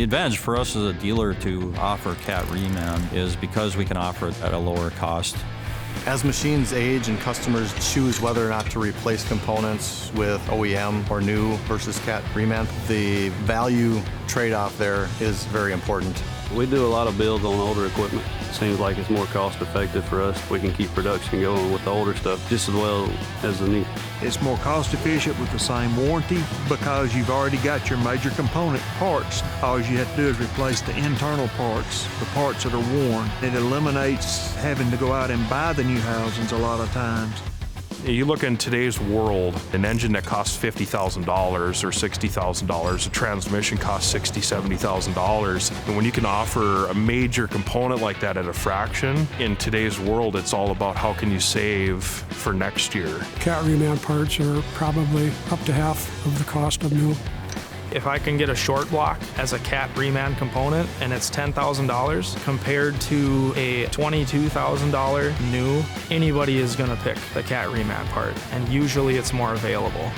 The advantage for us as a dealer to offer Cat Reman is because we can offer it at a lower cost. As machines age and customers choose whether or not to replace components with OEM or new versus Cat Reman, the value trade-off there is very important. We do a lot of builds on older equipment. Seems like it's more cost effective for us. We can keep production going with the older stuff just as well as the new. It's more cost efficient with the same warranty because you've already got your major component parts. All you have to do is replace the internal parts, the parts that are worn. It eliminates having to go out and buy the new housings a lot of times. You look in today's world, an engine that costs $50,000 or $60,000, a transmission costs $60,000, $70,000. And when you can offer a major component like that at a fraction, in today's world, it's all about how can you save for next year. Cat Reman parts are probably up to half of the cost of new. If I can get a short block as a Cat Reman component and it's $10,000 compared to a $22,000 new, anybody is going to pick the Cat Reman part, and usually it's more available.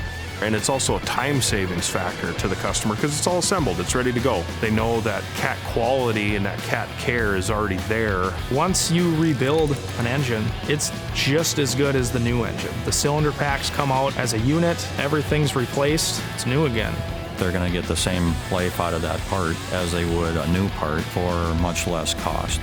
And it's also a time savings factor to the customer because it's all assembled, it's ready to go. They know that Cat quality and that Cat care is already there. Once you rebuild an engine, it's just as good as the new engine. The cylinder packs come out as a unit, everything's replaced, it's new again. They're going to get the same life out of that part as they would a new part for much less cost.